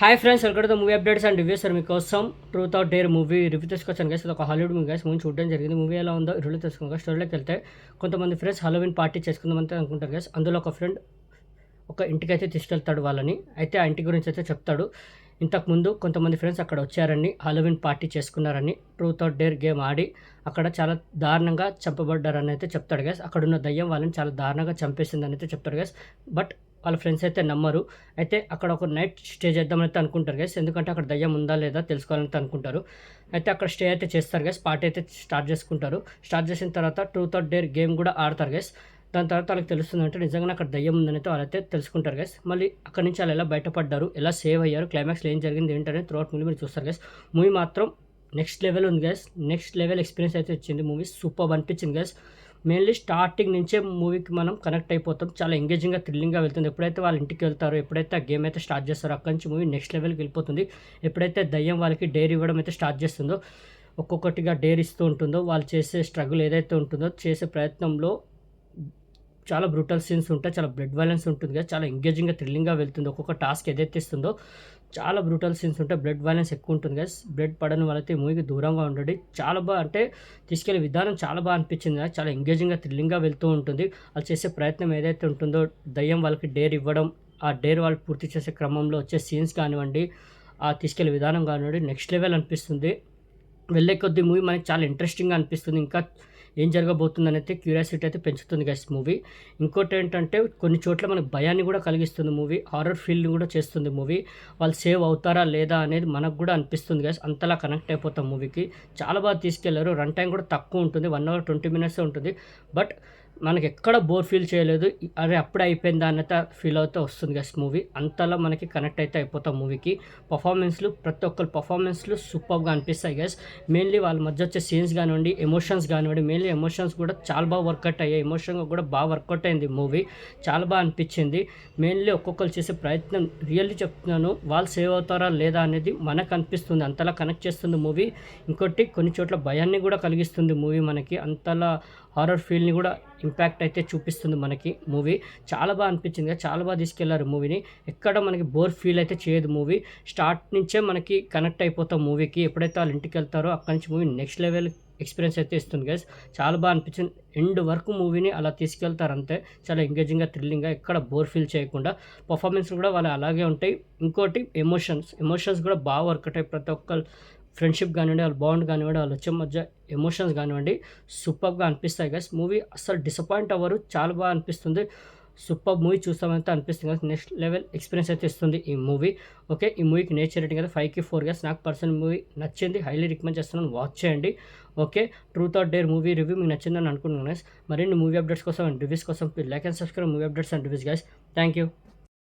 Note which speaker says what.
Speaker 1: Hi friends, welcome to the movie updates and reviews. మీకోసం truth or dare movie review తీసుకొచ్చాను guys. ఇది ఒక Hollywood movie guys. Movie చూడడం జరిగింది. Movie ఎలా ఉందో రివ్యూ తెలుసుకున్నాక స్టోరీలోకి వెళ్తే కొంతమంది ఫ్రెండ్స్ హలోవిన్ పార్టీ చేసుకుందామంటే అనుకుంటారు గైస్. అందులో ఒక ఫ్రెండ్ ఒక ఇంటికి అయితే తీసుకెళ్తాడు వాళ్ళని. అయితే ఆ ఇంటి గురించి అయితే చెప్తాడు. ఇంతకుముందు కొంతమంది ఫ్రెండ్స్ అక్కడ వచ్చారని, హలోవిన్ పార్టీ చేసుకున్నారని, ట్రూత్ ఆర్ డేర్ గేమ్ ఆడి అక్కడ చాలా దారుణంగా చంపబడ్డారని అయితే చెప్తాడు గైస్. అక్కడ ఉన్న దయ్యం వాళ్ళని చాలా దారుణంగా చంపేసిందని అయితే చెప్తాడు గైస్. బట్ వాళ్ళ ఫ్రెండ్స్ అయితే నమ్మరు. అయితే అక్కడ ఒక నైట్ స్టే చేద్దామైతే అనుకుంటారు గైస్. ఎందుకంటే అక్కడ దయ్యం ఉందా లేదా తెలుసుకోవాలని అనుకుంటారు. అయితే అక్కడ స్టే అయితే చేస్తారు గైస్. పార్టీ అయితే స్టార్ట్ చేసుకుంటారు. స్టార్ట్ చేసిన తర్వాత ట్రూత్ ఆర్ డేర్ గేమ్ కూడా ఆడతారు గైస్. దాని తర్వాత వాళ్ళకి తెలుస్తుందంటే నిజంగానే అక్కడ దయ్యం ఉందని అయితే వాళ్ళైతే తెలుసుకుంటారు గైస్. మళ్ళీ అక్కడి నుంచి వాళ్ళు ఎలా బయటపడ్డారు, ఎలా సేవ్ అయ్యారు, క్లైమాక్స్లో ఏం జరిగింది ఏంటనే త్రూఅవుట్ మూవీ మీరు చూస్తారు గైస్. మూవీ మాత్రం నెక్స్ట్ లెవెల్ ఉంది గైస్. నెక్స్ట్ లెవెల్ ఎక్స్పీరియన్స్ అయితే వచ్చింది. మూవీ సూపర్ అనిపించింది గైస్. మెయిన్లీ స్టార్టింగ్ నుంచే మూవీకి మనం కనెక్ట్ అయిపోతాం. చాలా ఎంగేజింగ్గా, థ్రిల్లింగ్గా వెళ్తుంది. ఎప్పుడైతే వాళ్ళ ఇంటికి వెళ్తారో, ఎప్పుడైతే ఆ గేమ్ అయితే స్టార్ట్ చేస్తారో, అక్కడి నుంచి మూవీ నెక్స్ట్ లెవెల్కి వెళ్ళిపోతుంది. ఎప్పుడైతే దయ్యం వాళ్ళకి డేర్ ఇవ్వడం అయితే స్టార్ట్ చేస్తుందో, ఒక్కొక్కటిగా డేర్ ఇస్తూ ఉంటుందో, వాళ్ళు చేసే స్ట్రగుల్ ఏదైతే ఉంటుందో, చేసే ప్రయత్నంలో చాలా బ్రూటల్ సీన్స్ ఉంటాయి. చాలా బ్లడ్ వైలెన్స్ ఉంటుంది కదా. చాలా ఎంగేజింగ్గా, థ్రిల్లింగ్గా వెళ్తుంది. ఒక్కొక్క టాస్క్ ఏదైతే ఇస్తుందో చాలా బ్రూటల్ సీన్స్ ఉంటాయి. బ్లడ్ వైలెన్స్ ఎక్కువ ఉంటుంది కదా. బ్లడ్ పడని వాళ్ళైతే మూవీకి దూరంగా ఉండండి. చాలా బాగా అంటే తీసుకెళ్లే విధానం చాలా బాగా అనిపించింది కదా. చాలా ఎంగేజింగ్గా, థ్రిల్లింగ్గా వెళ్తూ ఉంటుంది. వాళ్ళు చేసే ప్రయత్నం ఏదైతే ఉంటుందో, దయ్యం వాళ్ళకి డేర్ ఇవ్వడం, ఆ డేర్ వాళ్ళు పూర్తి చేసే క్రమంలో వచ్చే సీన్స్ కానివ్వండి, ఆ తీసుకెళ్లే విధానం కానివ్వండి, నెక్స్ట్ లెవెల్ అనిపిస్తుంది. వెళ్ళే కొద్దీ మూవీ మనకి చాలా ఇంట్రెస్టింగ్గా అనిపిస్తుంది. ఇంకా ఏం జరగబోతుందని అయితే క్యూరియాసిటీ అయితే పెంచుతుంది గైస్ మూవీ. ఇంకోటి ఏంటంటే కొన్ని చోట్ల మనకు భయాన్ని కూడా కలిగిస్తుంది మూవీ. హారర్ ఫీల్ని కూడా చేస్తుంది మూవీ. వాళ్ళు సేవ్ అవుతారా లేదా అనేది మనకు కూడా అనిపిస్తుంది గైస్. అంతలా కనెక్ట్ అయిపోతాం మూవీకి. చాలా బాగా తీసుకెళ్లారు. రన్ టైం కూడా తక్కువ ఉంటుంది. 1 hour 20 minutes ఉంటుంది. బట్ మనకి ఎక్కడ బోర్ ఫీల్ చేయలేదు. అరే అప్పుడే అయిపోయిందా అన్నట్టు ఫీల్ అవుతూ వస్తుంది గైస్ మూవీ. అంతలా మనకి కనెక్ట్ అయితే అయిపోతాం మూవీకి. పర్ఫార్మెన్స్లు, ప్రతి ఒక్కరి పర్ఫార్మెన్స్లు సూపర్గా అనిపిస్తాయి గైస్. మెయిన్లీ వాళ్ళ మధ్య వచ్చే సీన్స్ కానివ్వండి, ఎమోషన్స్ కానివ్వండి, మెయిన్లీ ఎమోషన్స్ కూడా చాలా బాగా వర్కౌట్ అయ్యాయి. ఎమోషన్గా కూడా బాగా వర్కౌట్ అయింది మూవీ. చాలా బాగా అనిపించింది. మెయిన్లీ ఒక్కొక్కరు చేసే ప్రయత్నం రియల్లీ చెప్తున్నాను, వాళ్ళు సేవ్ అవుతారా లేదా అనేది మనకు అనిపిస్తుంది. అంతలా కనెక్ట్ చేస్తుంది మూవీ. ఇంకోటి కొన్ని చోట్ల భయాన్ని కూడా కలిగిస్తుంది మూవీ మనకి. అంతలా హారర్ ఫీల్ని కూడా ఇంపాక్ట్ అయితే చూపిస్తుంది మనకి మూవీ. చాలా బాగా అనిపించింది. చాలా బాగా తీసుకెళ్లారు మూవీని. ఎక్కడ మనకి బోర్ ఫీల్ అయితే చేయదు మూవీ. స్టార్ట్ నుంచే మనకి కనెక్ట్ అయిపోతాం మూవీకి. ఎప్పుడైతే వాళ్ళ ఇంటికి వెళ్తారో అక్కడి నుంచి మూవీ నెక్స్ట్ లెవెల్ ఎక్స్పీరియన్స్ అయితే ఇస్తుంది గైస్. చాలా బాగా అనిపించింది. ఎండ్ వరకు మూవీని అలా తీసుకెళ్తారు అంతే. చాలా ఎంగేజింగ్గా, థ్రిల్లింగ్గా, ఎక్కడ బోర్ ఫీల్ చేయకుండా. పర్ఫార్మెన్స్ కూడా వాళ్ళు అలాగే ఉంటాయి. ఇంకోటి ఎమోషన్స్ కూడా బాగా వర్క్ అవుతాయి. ప్రతి ఒక్క ఫ్రెండ్షిప్ కానివ్వండి, వాళ్ళ బాండ్ కానివ్వండి, వాళ్ళు వచ్చే మధ్య ఎమోషన్స్ కానివ్వండి, సూపర్గా అనిపిస్తాయి గైస్. మూవీ అస్సలు డిసప్పాయింట్ అవ్వరు. చాలా బాగా అనిపిస్తుంది. సూపర్ మూవీ చూస్తామంటే అనిపిస్తుంది కదా. నెక్స్ట్ లెవెల్ ఎక్స్పీరియన్స్ అయితే ఇస్తుంది ఈ మూవీ. ఓకే, ఈ మూవీకి నేచర్ రేటింగ్ అయితే 5కి 4 గైస్. నాకు పర్సనల్ మూవీ నచ్చింది. హైలీ రికమెండ్ చేస్తున్నాను, వాచ్ చేయండి. Okay, truth or dare movie review మీకు నచ్చిందని అనుకుంటున్నాను గైస్. మరిన్ని మూవీ అప్డేట్స్ కోసం అండ్ రివ్యూస్ కోసం like and subscribe movie updates and reviews guys. Thank you.